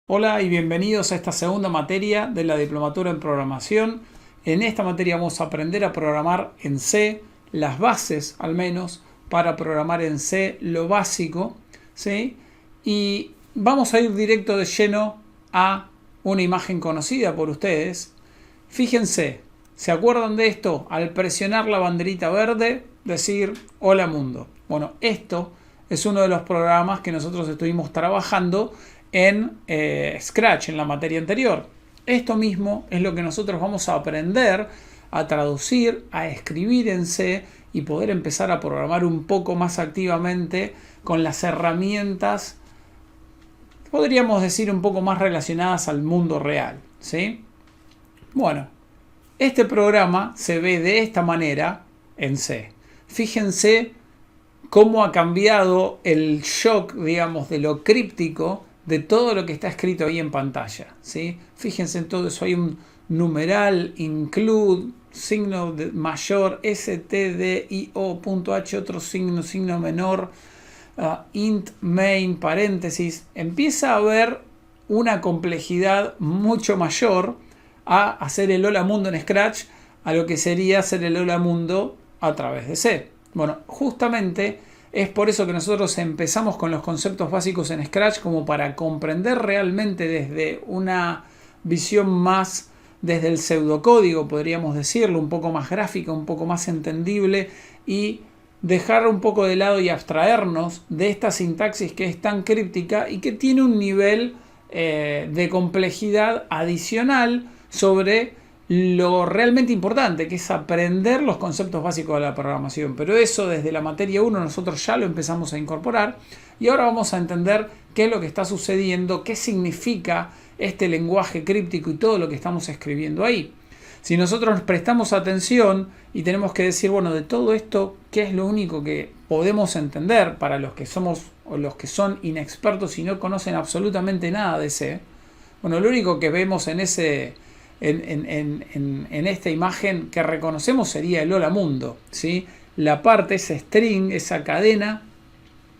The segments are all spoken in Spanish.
Hola y bienvenidos a esta segunda materia de la diplomatura en programación. En esta materia vamos a aprender a programar en C, las bases al menos, para programar en C, lo básico, ¿sí? Y vamos a ir directo de lleno a una imagen conocida por ustedes. Fíjense, ¿se acuerdan de esto? Al presionar la banderita verde, decir hola mundo. Bueno, esto es uno de los programas que nosotros estuvimos trabajando en Scratch, en la materia anterior. Esto mismo es lo que nosotros vamos a aprender a traducir, a escribir en C y poder empezar a programar un poco más activamente con las herramientas, podríamos decir, un poco más relacionadas al mundo real, ¿sí? Bueno, este programa se ve de esta manera en C. Fíjense cómo ha cambiado el shock, digamos, de lo críptico de todo lo que está escrito ahí en pantalla, ¿sí? Fíjense en todo eso, hay un numeral, include, signo mayor, stdio, punto h, otro signo, signo menor, int, main, paréntesis. Empieza a haber una complejidad mucho mayor a hacer el hola mundo en Scratch a lo que sería hacer el hola mundo a través de C. Bueno, justamente es por eso que nosotros empezamos con los conceptos básicos en Scratch, como para comprender realmente desde una visión más, desde el pseudocódigo, podríamos decirlo, un poco más gráfica, un poco más entendible, y dejar un poco de lado y abstraernos de esta sintaxis que es tan críptica y que tiene un nivel de complejidad adicional sobre lo realmente importante, que es aprender los conceptos básicos de la programación. Pero eso desde la materia 1 nosotros ya lo empezamos a incorporar y ahora vamos a entender qué es lo que está sucediendo, qué significa este lenguaje críptico y todo lo que estamos escribiendo ahí. Si nosotros nos prestamos atención y tenemos que decir, bueno, de todo esto, ¿qué es lo único que podemos entender para los que somos o los que son inexpertos y no conocen absolutamente nada de C? Bueno, lo único que vemos en esta imagen que reconocemos sería el hola mundo, ¿sí? La parte, ese string, esa cadena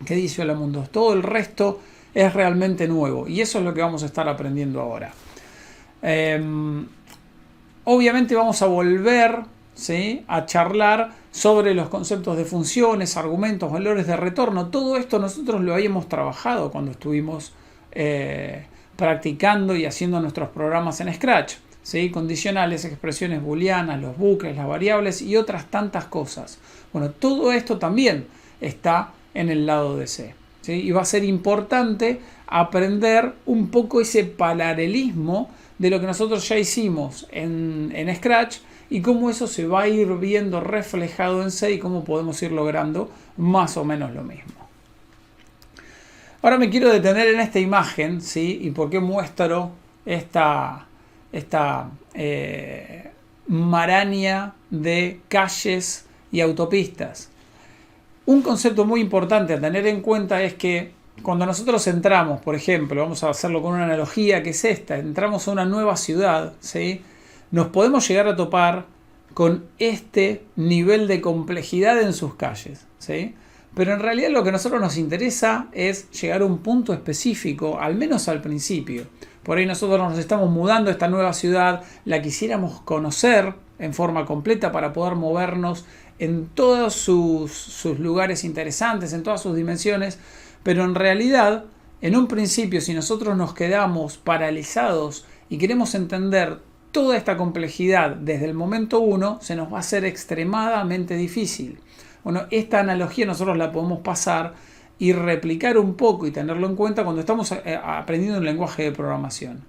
que dice hola mundo. Todo el resto es realmente nuevo y eso es lo que vamos a estar aprendiendo ahora. Obviamente vamos a volver, ¿sí?, a charlar sobre los conceptos de funciones, argumentos, valores de retorno. Todo esto nosotros lo habíamos trabajado cuando estuvimos practicando y haciendo nuestros programas en Scratch, ¿sí? Condicionales, expresiones booleanas, los bucles, las variables y otras tantas cosas. Bueno, todo esto también está en el lado de C, ¿sí? Y va a ser importante aprender un poco ese paralelismo de lo que nosotros ya hicimos en Scratch y cómo eso se va a ir viendo reflejado en C y cómo podemos ir logrando más o menos lo mismo. Ahora me quiero detener en esta imagen, ¿sí? Y por qué muestro esta maraña de calles y autopistas. Un concepto muy importante a tener en cuenta es que cuando nosotros entramos, por ejemplo, vamos a hacerlo con una analogía que es esta, entramos a una nueva ciudad, ¿sí?, nos podemos llegar a topar con este nivel de complejidad en sus calles, ¿sí? Pero en realidad lo que a nosotros nos interesa es llegar a un punto específico, al menos al principio. Por ahí nosotros nos estamos mudando a esta nueva ciudad, la quisiéramos conocer en forma completa para poder movernos en todos sus lugares interesantes, en todas sus dimensiones, pero en realidad, en un principio, si nosotros nos quedamos paralizados y queremos entender toda esta complejidad desde el momento 1, se nos va a hacer extremadamente difícil. Bueno, esta analogía nosotros la podemos pasar y replicar un poco y tenerlo en cuenta cuando estamos aprendiendo un lenguaje de programación.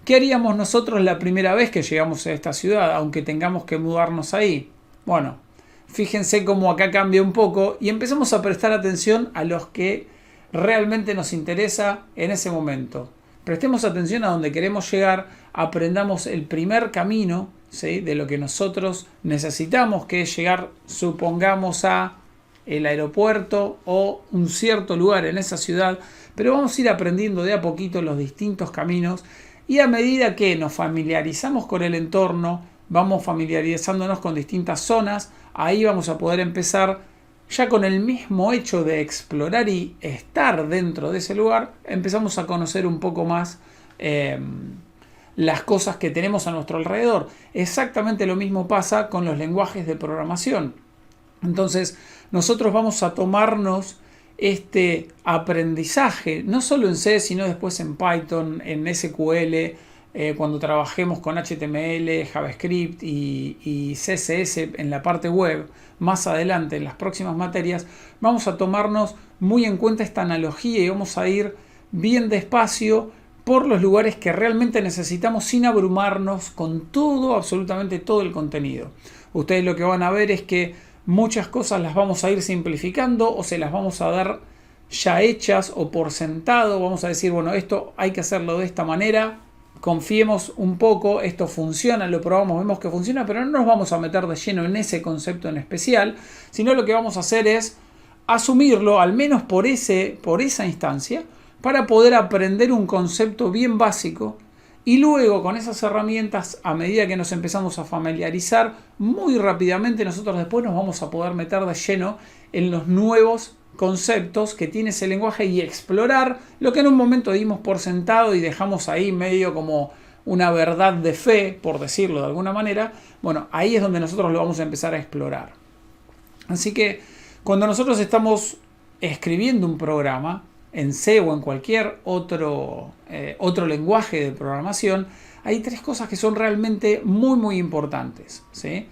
¿Qué haríamos nosotros la primera vez que llegamos a esta ciudad, aunque tengamos que mudarnos ahí? Bueno, fíjense cómo acá cambia un poco y empezamos a prestar atención a los que realmente nos interesa en ese momento. Prestemos atención a donde queremos llegar, aprendamos el primer camino, ¿sí?, de lo que nosotros necesitamos, que es llegar, supongamos, a el aeropuerto o un cierto lugar en esa ciudad, pero vamos a ir aprendiendo de a poquito los distintos caminos y a medida que nos familiarizamos con el entorno, vamos familiarizándonos con distintas zonas, ahí vamos a poder empezar ya con el mismo hecho de explorar y estar dentro de ese lugar, empezamos a conocer un poco más las cosas que tenemos a nuestro alrededor. Exactamente lo mismo pasa con los lenguajes de programación. Entonces, nosotros vamos a tomarnos este aprendizaje, no solo en C, sino después en Python, en SQL, cuando trabajemos con HTML, JavaScript y CSS en la parte web, más adelante en las próximas materias, vamos a tomarnos muy en cuenta esta analogía y vamos a ir bien despacio por los lugares que realmente necesitamos sin abrumarnos con todo, absolutamente todo el contenido. Ustedes lo que van a ver es que muchas cosas las vamos a ir simplificando o se las vamos a dar ya hechas o por sentado. Vamos a decir, bueno, esto hay que hacerlo de esta manera, confiemos un poco, esto funciona, lo probamos, vemos que funciona, pero no nos vamos a meter de lleno en ese concepto en especial, sino lo que vamos a hacer es asumirlo, al menos por esa instancia, para poder aprender un concepto bien básico. Y luego con esas herramientas, a medida que nos empezamos a familiarizar, muy rápidamente nosotros después nos vamos a poder meter de lleno en los nuevos conceptos que tiene ese lenguaje y explorar lo que en un momento dimos por sentado y dejamos ahí medio como una verdad de fe, por decirlo de alguna manera. Bueno, ahí es donde nosotros lo vamos a empezar a explorar. Así que cuando nosotros estamos escribiendo un programa, en C o en cualquier otro lenguaje de programación, hay tres cosas que son realmente muy importantes, ¿sí?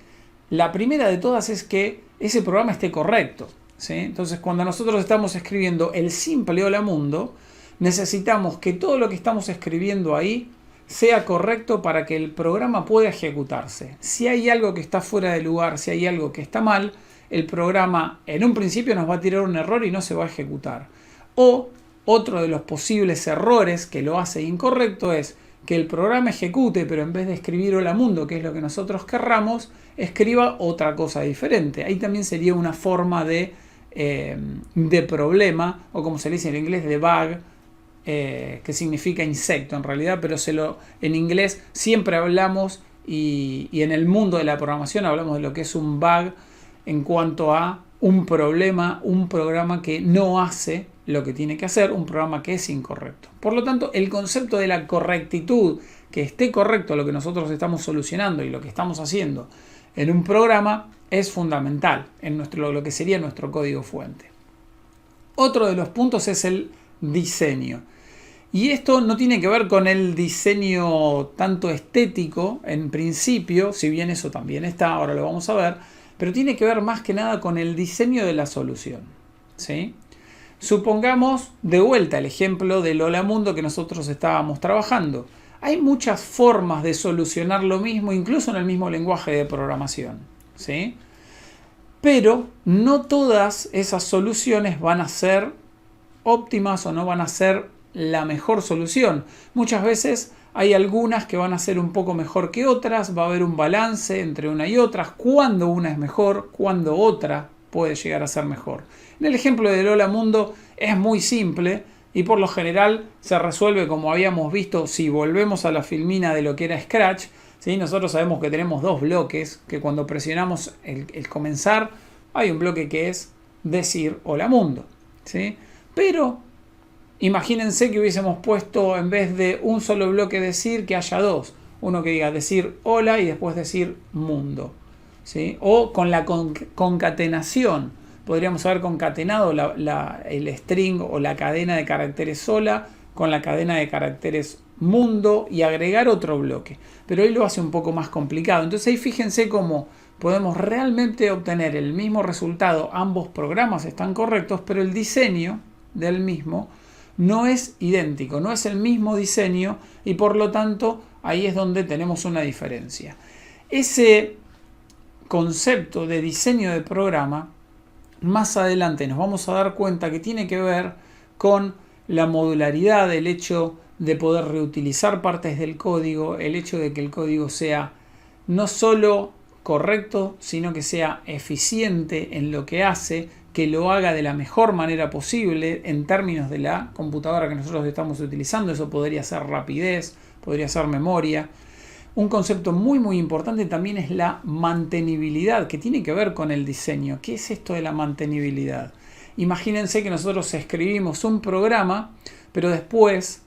La primera de todas es que ese programa esté correcto, ¿sí? Entonces, cuando nosotros estamos escribiendo el simple hola mundo, necesitamos que todo lo que estamos escribiendo ahí sea correcto para que el programa pueda ejecutarse. Si hay algo que está fuera de lugar, si hay algo que está mal, el programa en un principio nos va a tirar un error y no se va a ejecutar. O otro de los posibles errores que lo hace incorrecto es que el programa ejecute, pero en vez de escribir hola mundo, que es lo que nosotros querramos, escriba otra cosa diferente. Ahí también sería una forma de problema, o como se dice en inglés, de bug, que significa insecto en realidad, pero en inglés siempre hablamos y en el mundo de la programación hablamos de lo que es un bug en cuanto a un problema, un programa que no hace lo que tiene que hacer, un programa que es incorrecto. Por lo tanto, el concepto de la correctitud, que esté correcto lo que nosotros estamos solucionando y lo que estamos haciendo en un programa, es fundamental en lo que sería nuestro código fuente. Otro de los puntos es el diseño. Y esto no tiene que ver con el diseño tanto estético en principio, si bien eso también está, ahora lo vamos a ver, pero tiene que ver más que nada con el diseño de la solución, ¿sí? Supongamos de vuelta el ejemplo del hola mundo que nosotros estábamos trabajando. Hay muchas formas de solucionar lo mismo, incluso en el mismo lenguaje de programación, ¿sí? Pero no todas esas soluciones van a ser óptimas o no van a ser la mejor solución. Muchas veces hay algunas que van a ser un poco mejor que otras, va a haber un balance entre una y otra, cuando una es mejor, cuando otra puede llegar a ser mejor. En el ejemplo del hola mundo es muy simple y por lo general se resuelve como habíamos visto si volvemos a la filmina de lo que era Scratch, ¿sí? Nosotros sabemos que tenemos dos bloques, que cuando presionamos el comenzar hay un bloque que es decir hola mundo, ¿sí? Pero imagínense que hubiésemos puesto en vez de un solo bloque decir que haya dos. Uno que diga decir hola y después decir mundo, ¿sí? O con la concatenación. Podríamos haber concatenado el string o la cadena de caracteres hola con la cadena de caracteres mundo y agregar otro bloque. Pero ahí lo hace un poco más complicado. Entonces ahí fíjense cómo podemos realmente obtener el mismo resultado. Ambos programas están correctos, pero el diseño del mismo no es idéntico, no es el mismo diseño y por lo tanto ahí es donde tenemos una diferencia. Ese concepto de diseño de programa, más adelante nos vamos a dar cuenta que tiene que ver con la modularidad, el hecho de poder reutilizar partes del código, el hecho de que el código sea no solo correcto, sino que sea eficiente en lo que hace, que lo haga de la mejor manera posible en términos de la computadora que nosotros estamos utilizando. Eso podría ser rapidez, podría ser memoria. Un concepto muy importante también es la mantenibilidad, que tiene que ver con el diseño. ¿Qué es esto de la mantenibilidad? Imagínense que nosotros escribimos un programa, pero después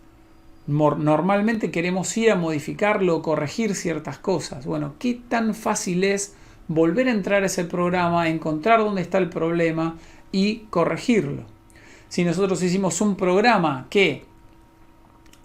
Normalmente queremos ir a modificarlo o corregir ciertas cosas. Bueno, ¿qué tan fácil es volver a entrar a ese programa, encontrar dónde está el problema y corregirlo? Si nosotros hicimos un programa que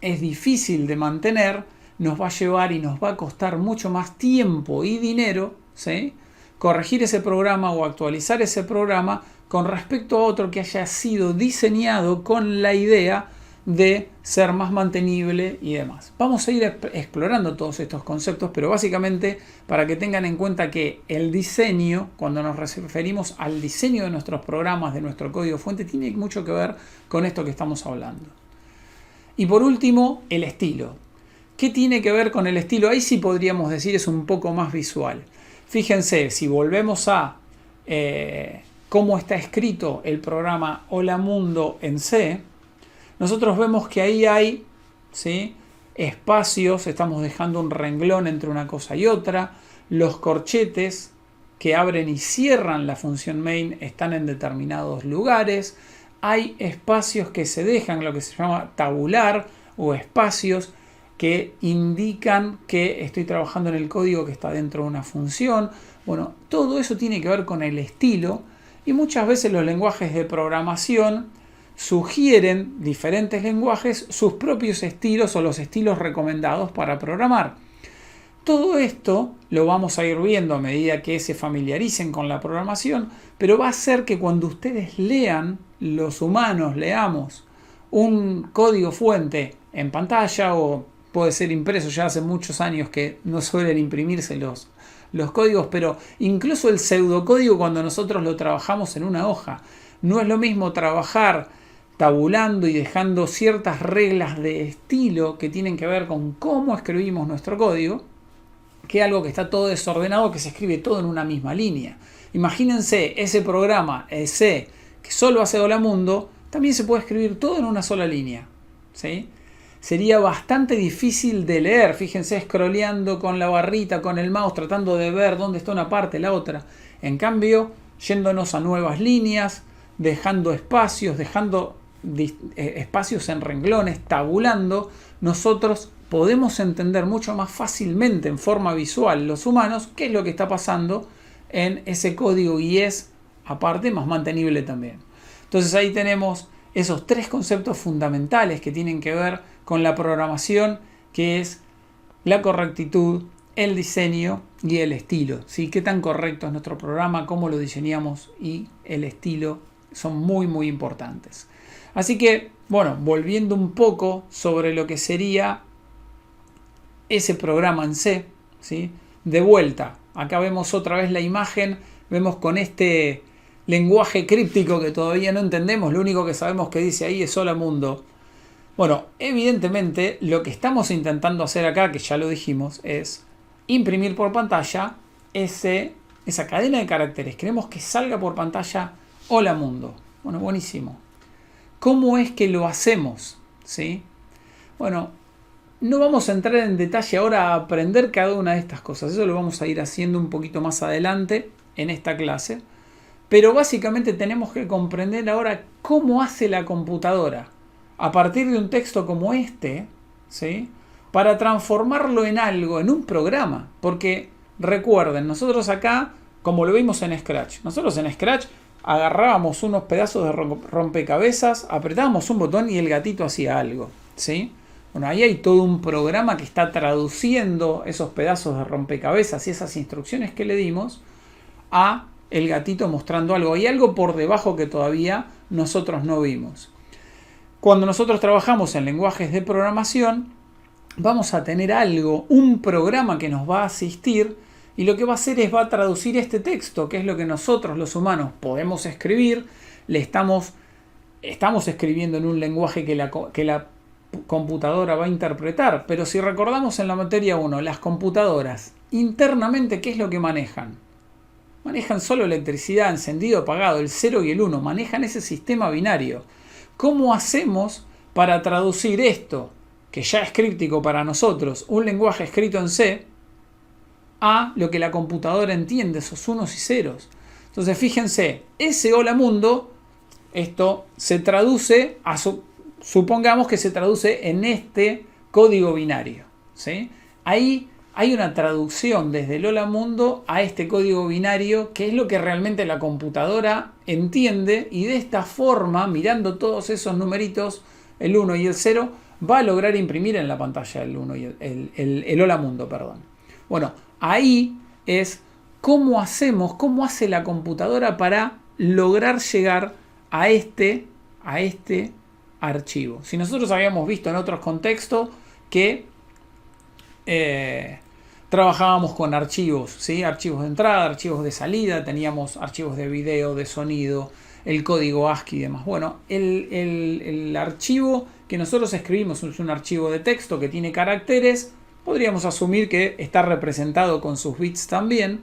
es difícil de mantener, nos va a llevar y nos va a costar mucho más tiempo y dinero, ¿sí?, corregir ese programa o actualizar ese programa con respecto a otro que haya sido diseñado con la idea de ser más mantenible y demás. Vamos a ir explorando todos estos conceptos, pero básicamente para que tengan en cuenta que el diseño, cuando nos referimos al diseño de nuestros programas, de nuestro código fuente, tiene mucho que ver con esto que estamos hablando. Y por último, el estilo. ¿Qué tiene que ver con el estilo? Ahí sí podríamos decir es un poco más visual. Fíjense, si volvemos a cómo está escrito el programa Hola Mundo en C, nosotros vemos que ahí hay, ¿sí?, espacios, estamos dejando un renglón entre una cosa y otra, los corchetes que abren y cierran la función main están en determinados lugares, hay espacios que se dejan, lo que se llama tabular, o espacios que indican que estoy trabajando en el código que está dentro de una función. Bueno, todo eso tiene que ver con el estilo, y muchas veces los lenguajes de programación sugieren diferentes lenguajes sus propios estilos o los estilos recomendados para programar. Todo esto lo vamos a ir viendo a medida que se familiaricen con la programación, pero va a hacer que cuando ustedes lean, los humanos leamos un código fuente en pantalla, o puede ser impreso, ya hace muchos años que no suelen imprimirse los códigos, pero incluso el pseudocódigo cuando nosotros lo trabajamos en una hoja, no es lo mismo trabajar tabulando y dejando ciertas reglas de estilo que tienen que ver con cómo escribimos nuestro código, que algo que está todo desordenado, que se escribe todo en una misma línea. Imagínense ese programa C que solo hace Hola Mundo, también se puede escribir todo en una sola línea, ¿sí? Sería bastante difícil de leer, fíjense, scrolleando con la barrita, con el mouse, tratando de ver dónde está una parte, la otra. En cambio, yéndonos a nuevas líneas, dejando espacios, espacios en renglones, tabulando, nosotros podemos entender mucho más fácilmente en forma visual los humanos qué es lo que está pasando en ese código, y es aparte más mantenible también. Entonces ahí tenemos esos tres conceptos fundamentales que tienen que ver con la programación, que es la correctitud, el diseño y el estilo, ¿sí? Qué tan correcto es nuestro programa, cómo lo diseñamos, y el estilo son muy muy importantes. Así que, bueno, volviendo un poco sobre lo que sería ese programa en C, ¿sí? De vuelta, acá vemos otra vez la imagen, vemos con este lenguaje críptico que todavía no entendemos, lo único que sabemos que dice ahí es Hola Mundo. Bueno, evidentemente lo que estamos intentando hacer acá, que ya lo dijimos, es imprimir por pantalla esa cadena de caracteres. Queremos que salga por pantalla Hola Mundo. Bueno, buenísimo. ¿Cómo es que lo hacemos? ¿Sí? Bueno, no vamos a entrar en detalle ahora a aprender cada una de estas cosas. Eso lo vamos a ir haciendo un poquito más adelante en esta clase. Pero básicamente tenemos que comprender ahora cómo hace la computadora a partir de un texto como este, ¿sí?, para transformarlo en algo, en un programa. Porque recuerden, nosotros acá, como lo vimos en Scratch, nosotros en Scratch agarrábamos unos pedazos de rompecabezas, apretábamos un botón y el gatito hacía algo, ¿sí? Bueno, ahí hay todo un programa que está traduciendo esos pedazos de rompecabezas y esas instrucciones que le dimos a el gatito mostrando algo. Hay algo por debajo que todavía nosotros no vimos. Cuando nosotros trabajamos en lenguajes de programación, vamos a tener algo, un programa que nos va a asistir, y lo que va a hacer es va a traducir este texto, que es lo que nosotros los humanos podemos escribir. Le estamos escribiendo en un lenguaje que la computadora va a interpretar. Pero si recordamos en la materia 1, las computadoras internamente, ¿qué es lo que manejan? Manejan solo electricidad, encendido, apagado, el 0 y el 1. Manejan ese sistema binario. ¿Cómo hacemos para traducir esto, que ya es críptico para nosotros, un lenguaje escrito en C, a lo que la computadora entiende, esos unos y ceros? Entonces fíjense, ese Hola Mundo, esto se traduce a supongamos que se traduce en este código binario, ¿sí? Ahí hay una traducción desde el hola mundo a este código binario, que es lo que realmente la computadora entiende, y de esta forma, mirando todos esos numeritos, el 1 y el 0, va a lograr imprimir en la pantalla el 1 y el hola mundo, perdón. Bueno, ahí es cómo hace la computadora para lograr llegar a este archivo. Si nosotros habíamos visto en otros contextos que trabajábamos con archivos, ¿sí? Archivos de entrada, archivos de salida, teníamos archivos de video, de sonido, el código ASCII y demás. Bueno, el archivo que nosotros escribimos es un archivo de texto que tiene caracteres. Podríamos asumir que está representado con sus bits también,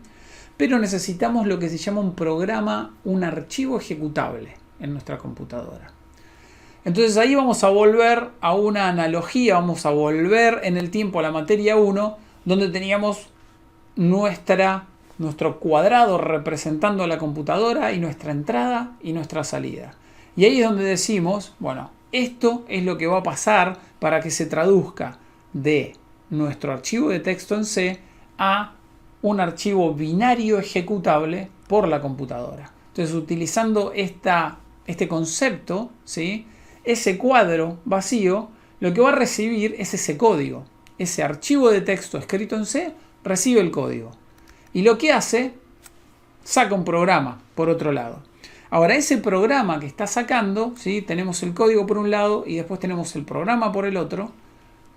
pero necesitamos lo que se llama un programa, un archivo ejecutable en nuestra computadora. Entonces ahí vamos a volver a una analogía, vamos a volver en el tiempo a la materia 1, donde teníamos nuestro cuadrado representando la computadora y nuestra entrada y nuestra salida. Y ahí es donde decimos, bueno, esto es lo que va a pasar para que se traduzca de nuestro archivo de texto en C a un archivo binario ejecutable por la computadora. Entonces, utilizando este concepto, ¿sí? Ese cuadro vacío, lo que va a recibir es ese código. Ese archivo de texto escrito en C recibe el código. Y lo que hace, saca un programa por otro lado. Ahora, ese programa que está sacando, ¿sí? Tenemos el código por un lado y después tenemos el programa por el otro.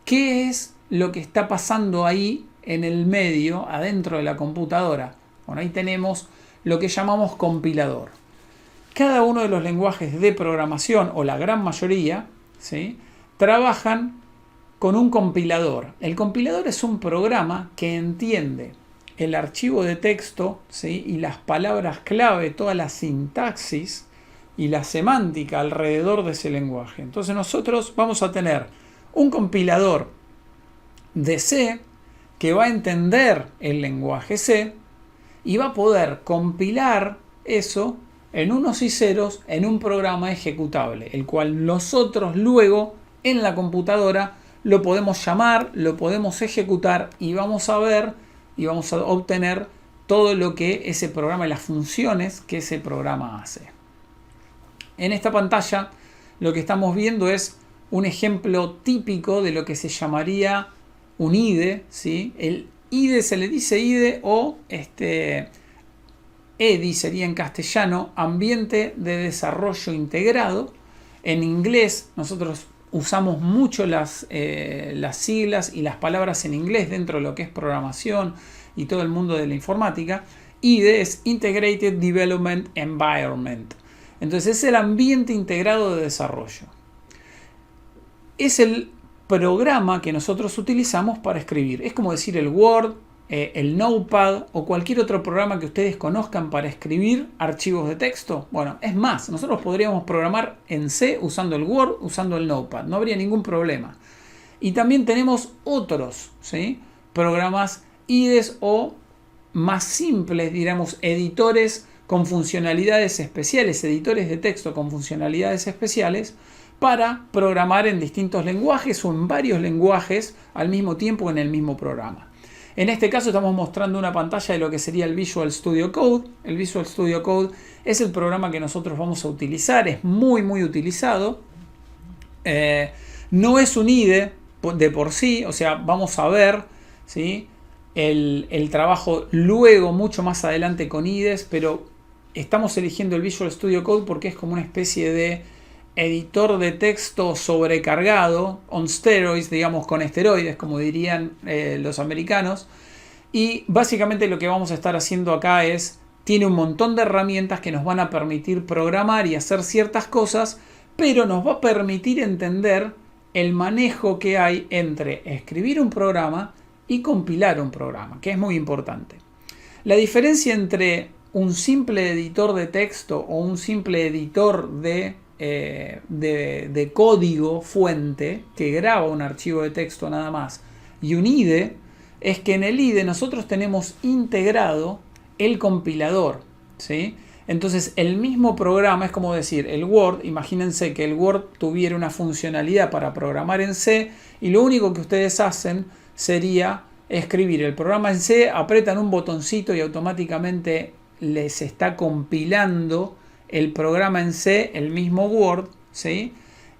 ¿Qué es lo que está pasando ahí en el medio, adentro de la computadora? Bueno, ahí tenemos lo que llamamos compilador. Cada uno de los lenguajes de programación, o la gran mayoría, ¿sí? Trabajan con un compilador. El compilador es un programa que entiende el archivo de texto, ¿sí? Y las palabras clave, toda la sintaxis y la semántica alrededor de ese lenguaje. Entonces nosotros vamos a tener un compilador de C que va a entender el lenguaje C y va a poder compilar eso en unos y ceros en un programa ejecutable, el cual nosotros luego en la computadora lo podemos llamar, lo podemos ejecutar y vamos a ver y vamos a obtener todo lo que ese programa y las funciones que ese programa hace. En esta pantalla lo que estamos viendo es un ejemplo típico de lo que se llamaría un IDE, ¿sí? El IDE se le dice IDE o EDI sería en castellano, ambiente de desarrollo integrado. En inglés nosotros usamos mucho las siglas y las palabras en inglés dentro de lo que es programación y todo el mundo de la informática. IDE es Integrated Development Environment. Entonces es el ambiente integrado de desarrollo. Es el programa que nosotros utilizamos para escribir. Es como decir el Word, el Notepad o cualquier otro programa que ustedes conozcan para escribir archivos de texto. Bueno, es más, nosotros podríamos programar en C usando el Word, usando el Notepad. No habría ningún problema. Y también tenemos otros, ¿sí? Programas IDEs o más simples, diríamos, editores con funcionalidades especiales, editores de texto con funcionalidades especiales para programar en distintos lenguajes o en varios lenguajes al mismo tiempo en el mismo programa. En este caso estamos mostrando una pantalla de lo que sería el Visual Studio Code. El Visual Studio Code es el programa que nosotros vamos a utilizar, es muy utilizado. No es un IDE de por sí, o sea, vamos a ver, ¿sí? el trabajo luego, mucho más adelante con IDEs, pero estamos eligiendo el Visual Studio Code porque es como una especie de editor de texto sobrecargado, on steroids, digamos con esteroides, como dirían los americanos. Y básicamente lo que vamos a estar haciendo acá es, tiene un montón de herramientas que nos van a permitir programar y hacer ciertas cosas, pero nos va a permitir entender el manejo que hay entre escribir un programa y compilar un programa, que es muy importante. La diferencia entre un simple editor de texto o un simple editor de código fuente que graba un archivo de texto nada más y un IDE es que en el IDE nosotros tenemos integrado el compilador, ¿sí? Entonces el mismo programa es como decir, el Word, imagínense que el Word tuviera una funcionalidad para programar en C y lo único que ustedes hacen sería escribir el programa en C, apretan un botoncito y automáticamente les está compilando el programa en C, el mismo Word, ¿sí?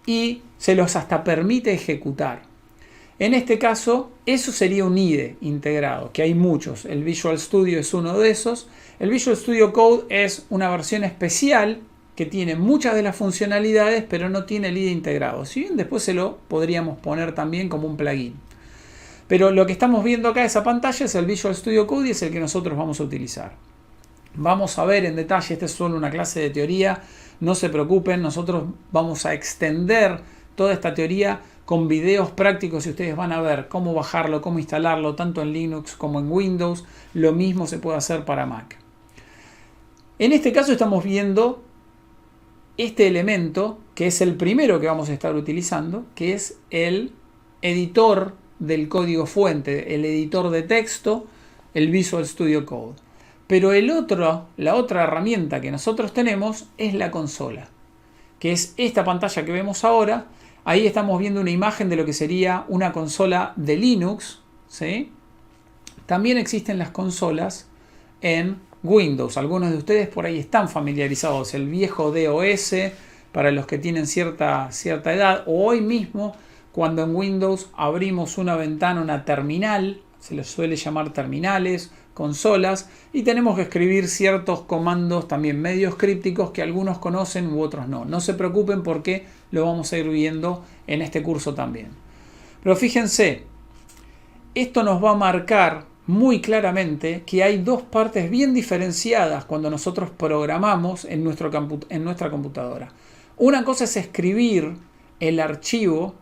Y se los hasta permite ejecutar. En este caso, eso sería un IDE integrado, que hay muchos. El Visual Studio es uno de esos. El Visual Studio Code es una versión especial que tiene muchas de las funcionalidades, pero no tiene el IDE integrado. Si bien después se lo podríamos poner también como un plugin. Pero lo que estamos viendo acá, esa pantalla, es el Visual Studio Code y es el que nosotros vamos a utilizar. Vamos a ver en detalle, esta es solo una clase de teoría, no se preocupen, nosotros vamos a extender toda esta teoría con videos prácticos y ustedes van a ver cómo bajarlo, cómo instalarlo, tanto en Linux como en Windows. Lo mismo se puede hacer para Mac. En este caso estamos viendo este elemento, que es el primero que vamos a estar utilizando, que es el editor del código fuente, el editor de texto, el Visual Studio Code. Pero la otra herramienta que nosotros tenemos es la consola, que es esta pantalla que vemos ahora. Ahí estamos viendo una imagen de lo que sería una consola de Linux, ¿sí? También existen las consolas en Windows. Algunos de ustedes por ahí están familiarizados. El viejo DOS, para los que tienen cierta edad, o hoy mismo, cuando en Windows abrimos una ventana, una terminal, se les suele llamar terminales, consolas, y tenemos que escribir ciertos comandos también medios crípticos que algunos conocen u otros no. No se preocupen porque lo vamos a ir viendo en este curso también. Pero fíjense, esto nos va a marcar muy claramente que hay dos partes bien diferenciadas cuando nosotros programamos en nuestra computadora. Una cosa es escribir el archivo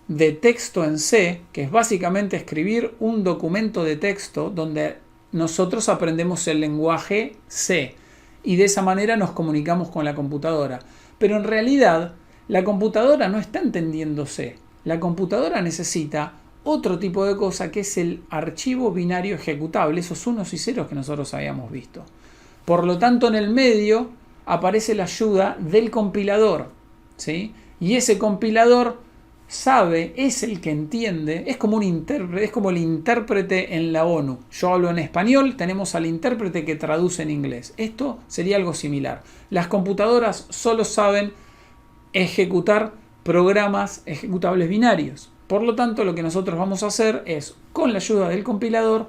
de texto en C, que es básicamente escribir un documento de texto donde nosotros aprendemos el lenguaje C y de esa manera nos comunicamos con la computadora. Pero en realidad la computadora no está entendiendo C. La computadora necesita otro tipo de cosa que es el archivo binario ejecutable, esos unos y ceros que nosotros habíamos visto. Por lo tanto, en el medio aparece la ayuda del compilador, ¿sí? Y ese compilador sabe, es el que entiende, es como un intérprete, es como el intérprete en la ONU. Yo hablo en español, tenemos al intérprete que traduce en inglés. Esto sería algo similar. Las computadoras solo saben ejecutar programas ejecutables binarios. Por lo tanto, lo que nosotros vamos a hacer es, con la ayuda del compilador,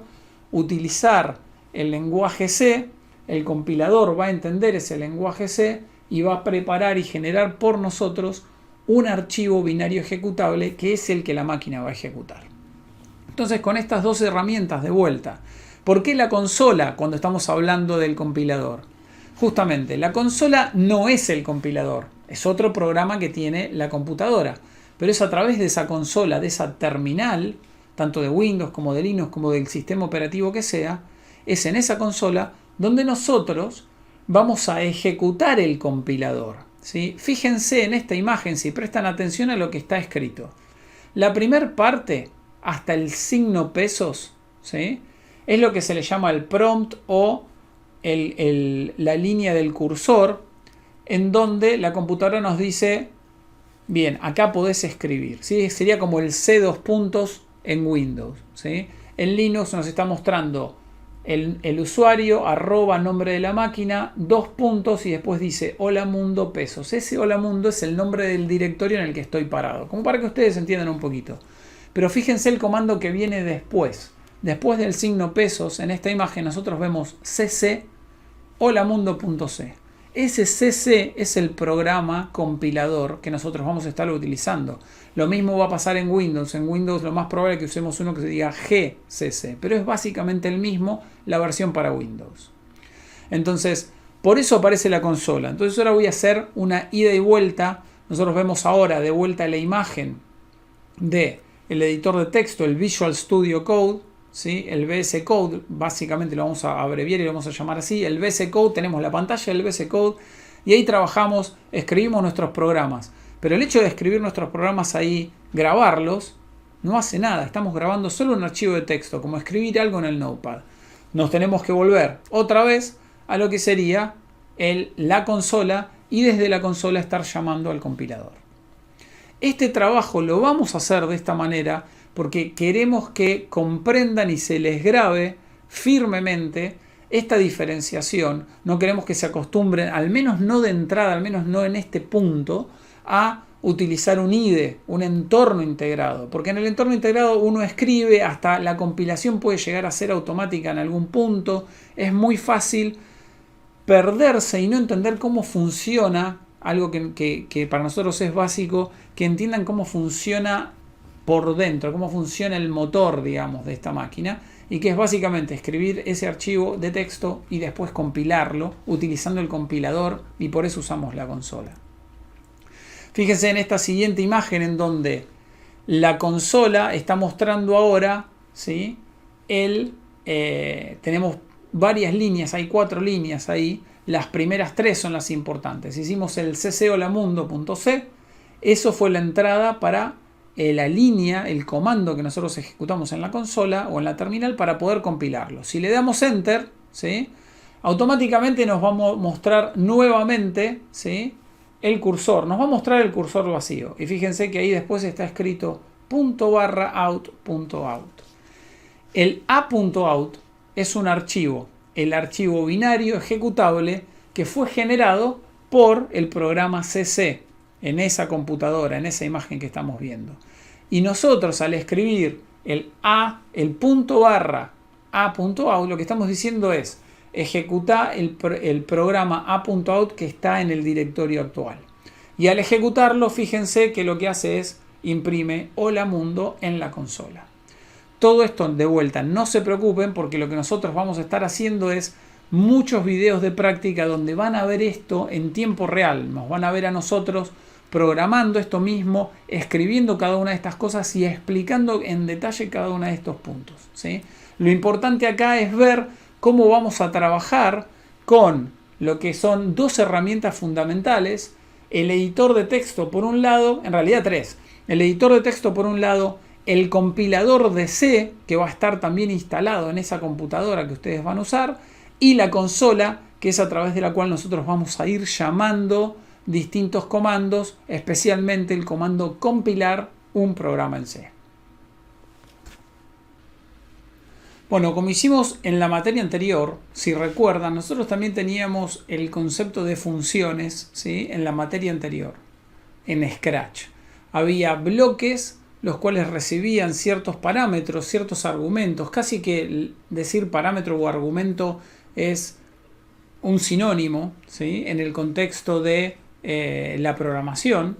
utilizar el lenguaje C. El compilador va a entender ese lenguaje C y va a preparar y generar por nosotros un archivo binario ejecutable que es el que la máquina va a ejecutar. Entonces, con estas dos herramientas de vuelta, ¿por qué la consola cuando estamos hablando del compilador? Justamente, la consola no es el compilador, es otro programa que tiene la computadora, pero es a través de esa consola, de esa terminal, tanto de Windows como de Linux como del sistema operativo que sea, es en esa consola donde nosotros vamos a ejecutar el compilador. ¿Sí? Fíjense en esta imagen si prestan atención a lo que está escrito. La primera parte, hasta el signo pesos, ¿sí? Es lo que se le llama el prompt o la línea del cursor, en donde la computadora nos dice, bien, acá podés escribir, ¿sí? Sería como el C2 puntos en Windows, ¿sí? En Linux nos está mostrando el usuario, arroba nombre de la máquina, 2 puntos y después dice hola mundo pesos. Ese hola mundo es el nombre del directorio en el que estoy parado, como para que ustedes entiendan un poquito. Pero fíjense el comando que viene después. Después del signo pesos, en esta imagen nosotros vemos cc hola mundo.c. Ese cc es el programa compilador que nosotros vamos a estar utilizando. Lo mismo va a pasar en Windows. En Windows lo más probable es que usemos uno que se diga gcc, pero es básicamente el mismo, la versión para Windows. Entonces, por eso aparece la consola. Entonces ahora voy a hacer una ida y vuelta. Nosotros vemos ahora de vuelta la imagen del editor de texto, el Visual Studio Code, ¿sí? El VS Code, básicamente lo vamos a abreviar y lo vamos a llamar así. El VS Code, tenemos la pantalla del VS Code y ahí trabajamos, escribimos nuestros programas. Pero el hecho de escribir nuestros programas ahí, grabarlos, no hace nada. Estamos grabando solo un archivo de texto, como escribir algo en el Notepad. Nos tenemos que volver otra vez a lo que sería la consola y desde la consola estar llamando al compilador. Este trabajo lo vamos a hacer de esta manera porque queremos que comprendan y se les grabe firmemente esta diferenciación. No queremos que se acostumbren, al menos no de entrada, al menos no en este punto, a utilizar un IDE, un entorno integrado. Porque en el entorno integrado uno escribe, hasta la compilación puede llegar a ser automática en algún punto. Es muy fácil perderse y no entender cómo funciona algo que para nosotros es básico, que entiendan cómo funciona por dentro, cómo funciona el motor, digamos, de esta máquina, y que es básicamente escribir ese archivo de texto y después compilarlo utilizando el compilador, y por eso usamos la consola. Fíjense en esta siguiente imagen en donde la consola está mostrando ahora, ¿sí? Tenemos varias líneas, hay 4 líneas ahí. Las primeras 3 son las importantes. Hicimos el cc-holamundo.c. Eso fue la entrada para la línea, el comando que nosotros ejecutamos en la consola o en la terminal para poder compilarlo. Si le damos Enter, ¿sí? Automáticamente nos va a mostrar nuevamente, ¿sí? El cursor. Nos va a mostrar el cursor vacío. Y fíjense que ahí después está escrito .out.out. El a.out es un archivo. El archivo binario ejecutable que fue generado por el programa CC en esa computadora, en esa imagen que estamos viendo. Y nosotros al escribir el .a.out, lo que estamos diciendo es ejecutar el programa a.out que está en el directorio actual. Y al ejecutarlo, fíjense que lo que hace es imprime Hola Mundo en la consola. Todo esto de vuelta, no se preocupen porque lo que nosotros vamos a estar haciendo es muchos videos de práctica donde van a ver esto en tiempo real. Nos van a ver a nosotros programando esto mismo, escribiendo cada una de estas cosas y explicando en detalle cada uno de estos puntos, ¿sí? Lo importante acá es ver cómo vamos a trabajar con lo que son 2 herramientas fundamentales. El editor de texto por un lado, en realidad 3. El editor de texto por un lado, el compilador de C, que va a estar también instalado en esa computadora que ustedes van a usar, y la consola, que es a través de la cual nosotros vamos a ir llamando distintos comandos, especialmente el comando compilar un programa en C. Bueno, como hicimos en la materia anterior, si recuerdan, nosotros también teníamos el concepto de funciones, ¿sí? En la materia anterior, en Scratch. Había bloques los cuales recibían ciertos parámetros, ciertos argumentos. Casi que decir parámetro o argumento es un sinónimo, ¿sí? En el contexto de la programación.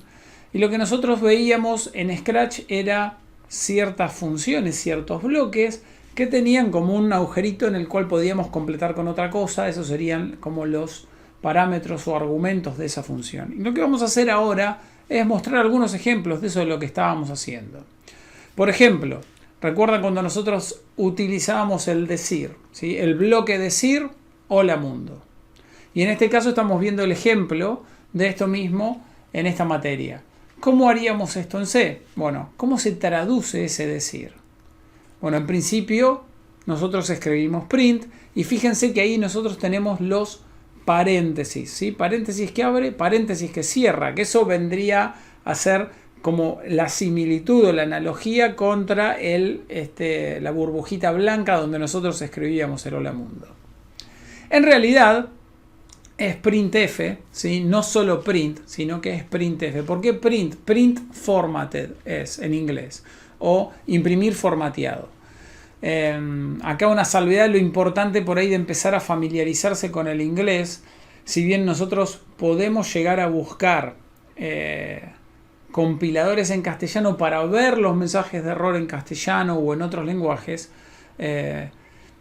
Y lo que nosotros veíamos en Scratch era ciertas funciones, ciertos bloques que tenían como un agujerito en el cual podíamos completar con otra cosa. Esos serían como los parámetros o argumentos de esa función. Y lo que vamos a hacer ahora es mostrar algunos ejemplos de eso de lo que estábamos haciendo. Por ejemplo, recuerdan cuando nosotros utilizábamos el decir, ¿sí? El bloque decir, hola mundo. Y en este caso estamos viendo el ejemplo de esto mismo en esta materia. ¿Cómo haríamos esto en C? Bueno, ¿cómo se traduce ese decir? Bueno, en principio nosotros escribimos print y fíjense que ahí nosotros tenemos los paréntesis, ¿sí? Paréntesis que abre, paréntesis que cierra, que eso vendría a ser como la similitud o la analogía contra la burbujita blanca donde nosotros escribíamos el hola mundo. En realidad es printf, ¿sí? No solo print, sino que es printf. ¿Por qué print? Print formatted es en inglés, o imprimir formateado. Acá una salvedad, lo importante por ahí de empezar a familiarizarse con el inglés. Si bien nosotros podemos llegar a buscar compiladores en castellano para ver los mensajes de error en castellano o en otros lenguajes,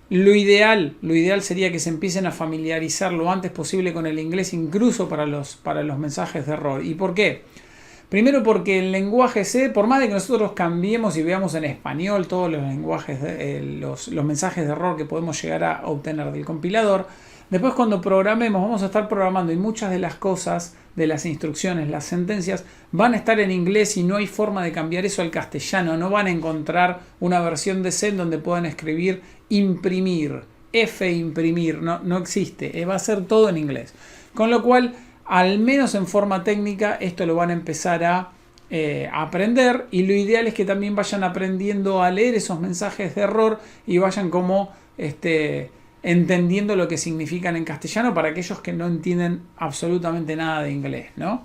lo ideal sería que se empiecen a familiarizar lo antes posible con el inglés, incluso para los mensajes de error. ¿Y por qué? Primero porque el lenguaje C, por más de que nosotros cambiemos y veamos en español todos los lenguajes, los mensajes de error que podemos llegar a obtener del compilador, después cuando programemos vamos a estar programando y muchas de las cosas, de las instrucciones, las sentencias, van a estar en inglés y no hay forma de cambiar eso al castellano. No van a encontrar una versión de C en donde puedan escribir imprimir, F imprimir, no existe, va a ser todo en inglés. Con lo cual, al menos en forma técnica, esto lo van a empezar a aprender, y lo ideal es que también vayan aprendiendo a leer esos mensajes de error y vayan como entendiendo lo que significan en castellano para aquellos que no entienden absolutamente nada de inglés, ¿no?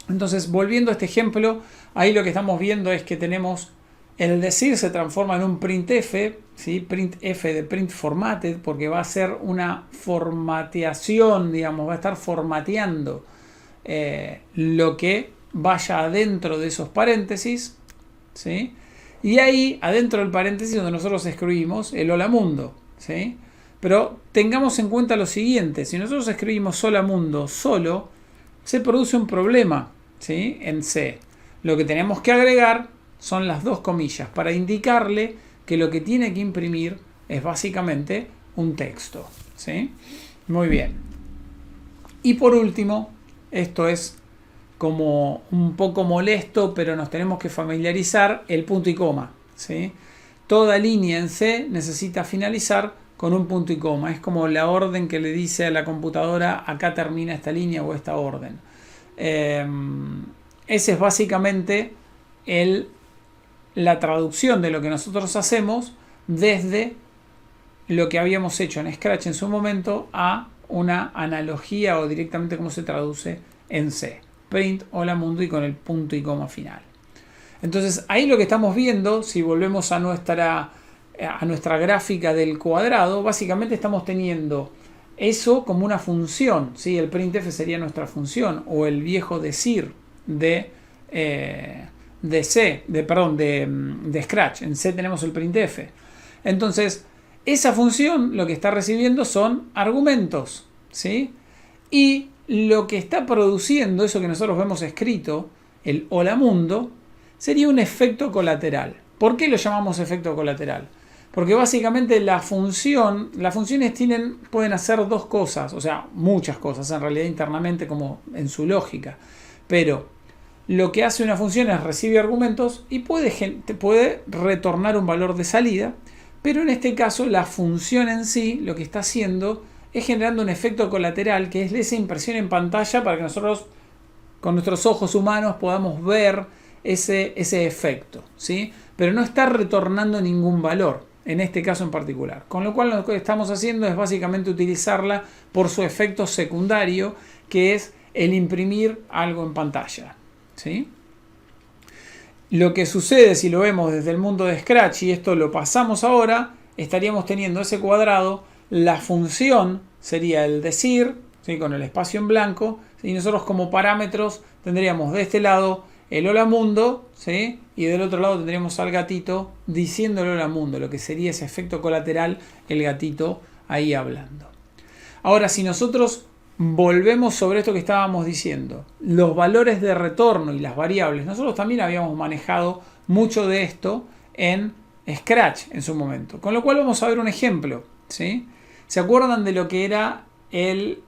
Entonces, volviendo a este ejemplo, ahí lo que estamos viendo es que tenemos el decir se transforma en un printf, ¿sí? Printf de print formatted, porque va a ser una formateación, digamos, va a estar formateando lo que vaya adentro de esos paréntesis, ¿sí? Y ahí, adentro del paréntesis, donde nosotros escribimos el hola mundo, ¿sí? Pero tengamos en cuenta lo siguiente: si nosotros escribimos hola mundo solo, se produce un problema, ¿sí? En C. Lo que tenemos que agregar son las dos comillas para indicarle que lo que tiene que imprimir es básicamente un texto, ¿sí? Muy bien. Y por último, esto es como un poco molesto, pero nos tenemos que familiarizar: el punto y coma, ¿sí? Toda línea en C necesita finalizar con un punto y coma. Es como la orden que le dice a la computadora: acá termina esta línea o esta orden. Ese es básicamente la traducción de lo que nosotros hacemos desde lo que habíamos hecho en Scratch en su momento a una analogía, o directamente cómo se traduce en C. Print hola mundo y con el punto y coma final. Entonces ahí lo que estamos viendo, si volvemos a nuestra gráfica del cuadrado, básicamente estamos teniendo eso como una función, ¿sí? El printf sería nuestra función, o el viejo decir de Scratch. En C tenemos el printf. Entonces, esa función lo que está recibiendo son argumentos, ¿sí? Y lo que está produciendo, eso que nosotros vemos escrito, el hola mundo, sería un efecto colateral. ¿Por qué lo llamamos efecto colateral? Porque básicamente las funciones pueden hacer dos cosas, o sea, muchas cosas en realidad internamente, como en su lógica. Pero lo que hace una función es recibir argumentos y puede retornar un valor de salida. Pero en este caso la función en sí lo que está haciendo es generando un efecto colateral, que es esa impresión en pantalla para que nosotros con nuestros ojos humanos podamos ver ese efecto, ¿sí? Pero no está retornando ningún valor en este caso en particular. Con lo cual lo que estamos haciendo es básicamente utilizarla por su efecto secundario, que es el imprimir algo en pantalla, ¿sí? Lo que sucede, si lo vemos desde el mundo de Scratch, y esto lo pasamos ahora, estaríamos teniendo ese cuadrado. La función sería el decir, ¿sí? Con el espacio en blanco, y nosotros como parámetros tendríamos de este lado el hola mundo, ¿sí? Y del otro lado tendríamos al gatito diciéndole hola mundo, lo que sería ese efecto colateral, el gatito ahí hablando. Ahora, si nosotros volvemos sobre esto que estábamos diciendo, los valores de retorno y las variables, nosotros también habíamos manejado mucho de esto en Scratch en su momento. Con lo cual vamos a ver un ejemplo, ¿sí? ¿Se acuerdan de lo que era el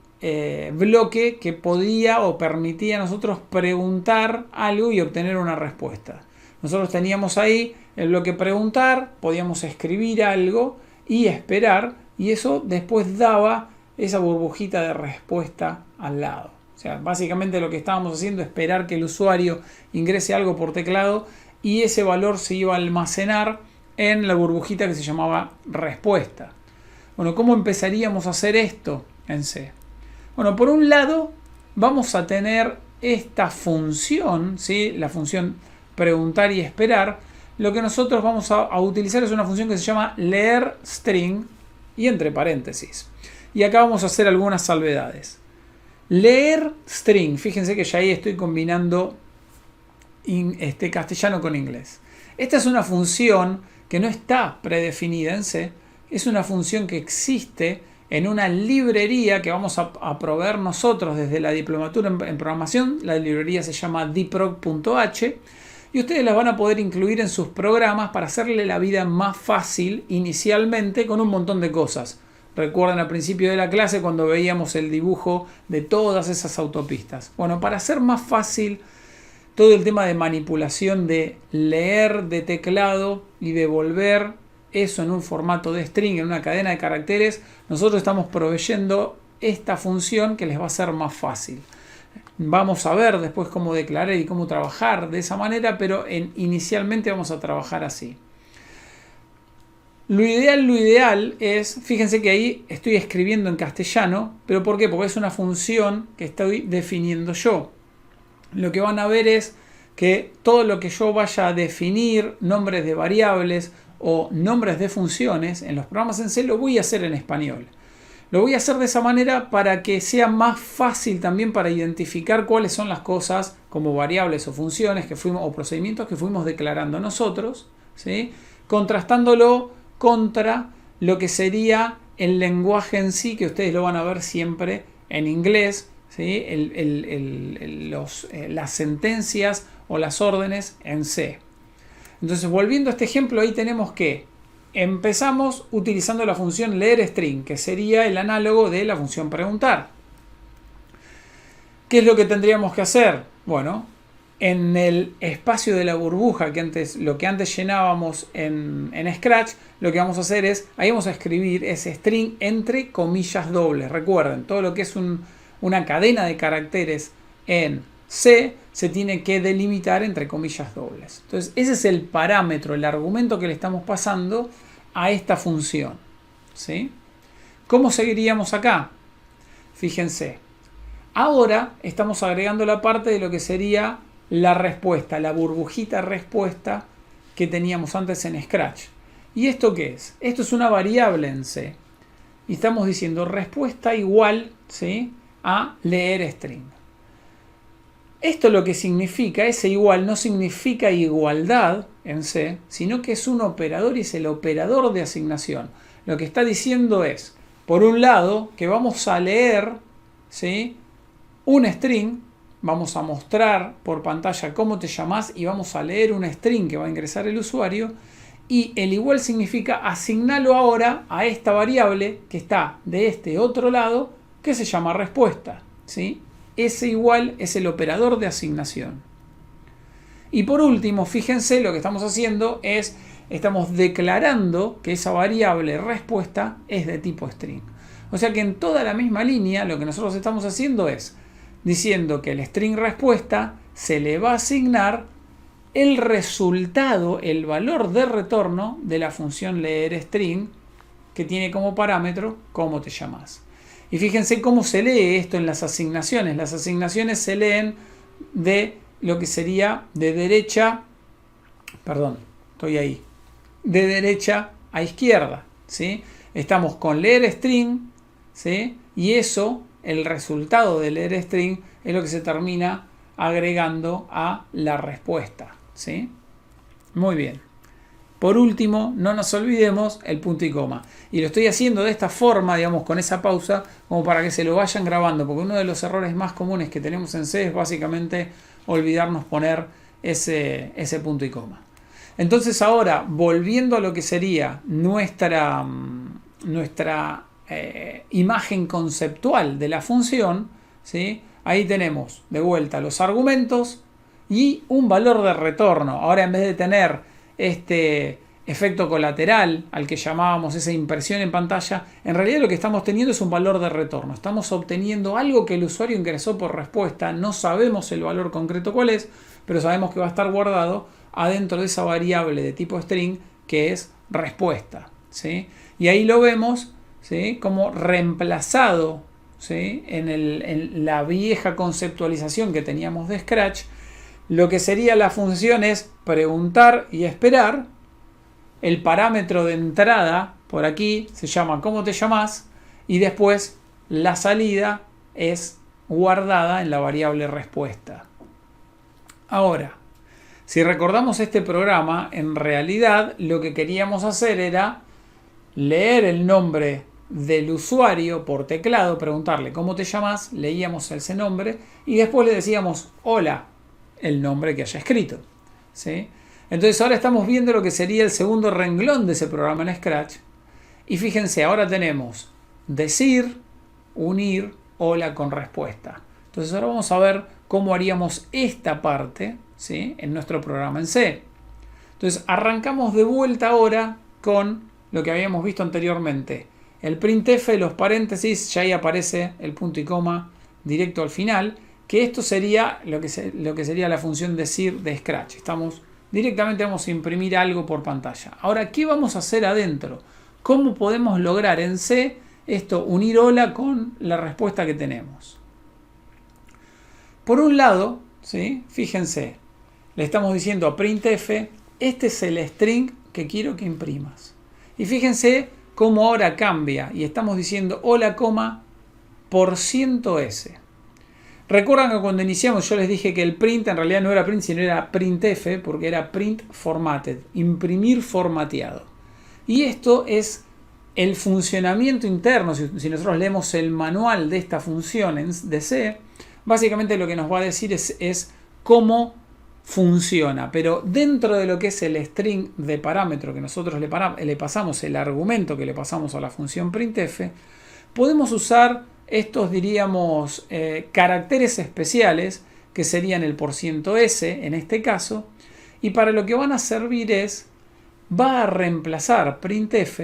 bloque que podía o permitía a nosotros preguntar algo y obtener una respuesta? Nosotros teníamos ahí el bloque preguntar, podíamos escribir algo y esperar, y eso después daba esa burbujita de respuesta al lado. O sea, básicamente lo que estábamos haciendo es esperar que el usuario ingrese algo por teclado, y ese valor se iba a almacenar en la burbujita que se llamaba respuesta. Bueno, ¿cómo empezaríamos a hacer esto en C? Bueno, por un lado vamos a tener esta función, ¿sí? La función preguntar y esperar. Lo que nosotros vamos a utilizar es una función que se llama leer string y entre paréntesis. Y acá vamos a hacer algunas salvedades. Leer string, fíjense que ya ahí estoy combinando castellano con inglés. Esta es una función que no está predefinida en C, es una función que existe en una librería que vamos a proveer nosotros desde la diplomatura en programación. La librería se llama dprog.h y ustedes las van a poder incluir en sus programas para hacerle la vida más fácil inicialmente con un montón de cosas. Recuerdan al principio de la clase cuando veíamos el dibujo de todas esas autopistas. Bueno, para hacer más fácil todo el tema de manipulación de leer de teclado y devolver eso en un formato de string, en una cadena de caracteres, nosotros estamos proveyendo esta función que les va a ser más fácil. Vamos a ver después cómo declarar y cómo trabajar de esa manera, pero inicialmente vamos a trabajar así. Lo ideal es, fíjense que ahí estoy escribiendo en castellano, pero ¿por qué? Porque es una función que estoy definiendo yo. Lo que van a ver es que todo lo que yo vaya a definir, nombres de variables o nombres de funciones en los programas en C, lo voy a hacer en español. Lo voy a hacer de esa manera para que sea más fácil también para identificar cuáles son las cosas como variables o funciones que fuimos, o procedimientos que fuimos declarando nosotros, ¿sí? Contrastándolo contra lo que sería el lenguaje en sí, que ustedes lo van a ver siempre en inglés, ¿sí? Las sentencias o las órdenes en C. Entonces, volviendo a este ejemplo, ahí tenemos que empezamos utilizando la función leerString, que sería el análogo de la función preguntar. ¿Qué es lo que tendríamos que hacer? Bueno, en el espacio de la burbuja, lo que antes llenábamos en Scratch, lo que vamos a hacer es, ahí vamos a escribir ese string entre comillas dobles. Recuerden, todo lo que es una cadena de caracteres en C se tiene que delimitar entre comillas dobles. Entonces, ese es el parámetro, el argumento que le estamos pasando a esta función, ¿sí? ¿Cómo seguiríamos acá? Fíjense, ahora estamos agregando la parte de lo que sería la respuesta, la burbujita respuesta que teníamos antes en Scratch. ¿Y esto qué es? Esto es una variable en C. Y estamos diciendo respuesta igual, ¿sí?, a leerString. Esto lo que significa, ese igual no significa igualdad en C, sino que es un operador y es el operador de asignación. Lo que está diciendo es, por un lado, que vamos a leer, ¿sí?, un string, vamos a mostrar por pantalla cómo te llamas y vamos a leer un string que va a ingresar el usuario, y el igual significa asignarlo ahora a esta variable que está de este otro lado que se llama respuesta, ¿sí? Ese igual es el operador de asignación. Y por último, fíjense, lo que estamos haciendo es, estamos declarando que esa variable respuesta es de tipo string. O sea que en toda la misma línea lo que nosotros estamos haciendo es diciendo que el string respuesta se le va a asignar el resultado, el valor de retorno de la función leerString, que tiene como parámetro cómo te llamas. Y fíjense cómo se lee esto en las asignaciones. Las asignaciones se leen de lo que sería de derecha, de derecha a izquierda, ¿sí? Estamos con leerString, ¿sí? Y eso, el resultado de leerString, es lo que se termina agregando a la respuesta, ¿sí? Muy bien. Por último, no nos olvidemos el punto y coma. Y lo estoy haciendo de esta forma, digamos, con esa pausa, como para que se lo vayan grabando, porque uno de los errores más comunes que tenemos en C es básicamente olvidarnos poner ese punto y coma. Entonces ahora, volviendo a lo que sería nuestra imagen conceptual de la función, ¿sí? Ahí tenemos de vuelta los argumentos y un valor de retorno. Ahora, en vez de tener este efecto colateral al que llamábamos esa impresión en pantalla, en realidad lo que estamos teniendo es un valor de retorno. Estamos obteniendo algo que el usuario ingresó por respuesta. No sabemos el valor concreto cuál es, pero sabemos que va a estar guardado adentro de esa variable de tipo string que es respuesta, ¿sí? Y ahí lo vemos, ¿sí?, como reemplazado, ¿sí?, en la vieja conceptualización que teníamos de Scratch. Lo que sería la función es preguntar y esperar. El parámetro de entrada por aquí se llama cómo te llamas, y después la salida es guardada en la variable respuesta. Ahora, si recordamos este programa, en realidad lo que queríamos hacer era leer el nombre del usuario por teclado, preguntarle cómo te llamas, leíamos ese nombre y después le decíamos hola, el nombre que haya escrito, ¿sí? Entonces ahora estamos viendo lo que sería el segundo renglón de ese programa en Scratch. Y fíjense, ahora tenemos decir, unir, hola con respuesta. Entonces ahora vamos a ver cómo haríamos esta parte, ¿sí?, en nuestro programa en C. Entonces arrancamos de vuelta ahora con lo que habíamos visto anteriormente. el printf, los paréntesis, ya ahí aparece el punto y coma directo al final, que esto sería lo que sería la función decir de Scratch. Directamente vamos a imprimir algo por pantalla. Ahora, ¿qué vamos a hacer adentro? ¿Cómo podemos lograr en C esto, unir hola con la respuesta que tenemos? Por un lado, ¿sí? Fíjense, le estamos diciendo a printf, este es el string que quiero que imprimas. Y fíjense cómo ahora cambia y estamos diciendo hola, %s. Recuerdan que cuando iniciamos yo les dije que el print en realidad no era print, sino era printf, porque era print formatted, imprimir formateado. Y esto es el funcionamiento interno. Si nosotros leemos el manual de esta función de C, básicamente lo que nos va a decir es cómo funciona. Pero dentro de lo que es el string de parámetro que nosotros le pasamos, el argumento que le pasamos a la función printf, podemos usar estos, diríamos, caracteres especiales, que serían el %s en este caso, y para lo que van a servir va a reemplazar printf,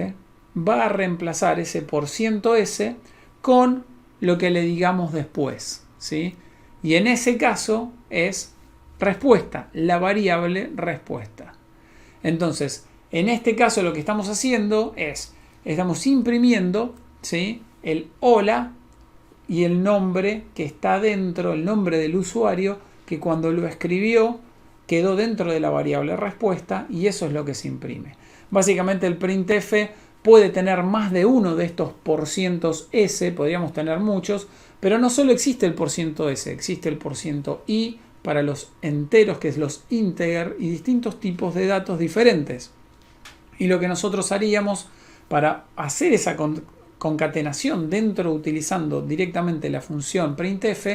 va a reemplazar ese %s con lo que le digamos después, ¿sí? Y en ese caso es respuesta, la variable respuesta. Entonces, en este caso lo que estamos haciendo estamos imprimiendo, ¿sí?, el hola y el nombre que está dentro, el nombre del usuario, que cuando lo escribió quedó dentro de la variable respuesta, y eso es lo que se imprime. Básicamente el printf puede tener más de uno de estos %s, podríamos tener muchos, pero no solo existe el %s, existe el %i para los enteros, que es los integer, y distintos tipos de datos diferentes. Y lo que nosotros haríamos para hacer esa concatenación dentro, utilizando directamente la función printf,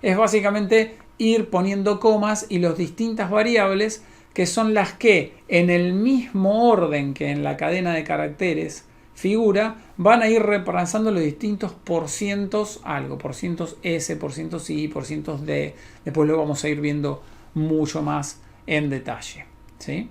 es básicamente ir poniendo comas y las distintas variables, que son las que en el mismo orden que en la cadena de caracteres figura, van a ir reemplazando los distintos %s, %s, %i, %d. Después lo vamos a ir viendo mucho más en detalle, ¿sí?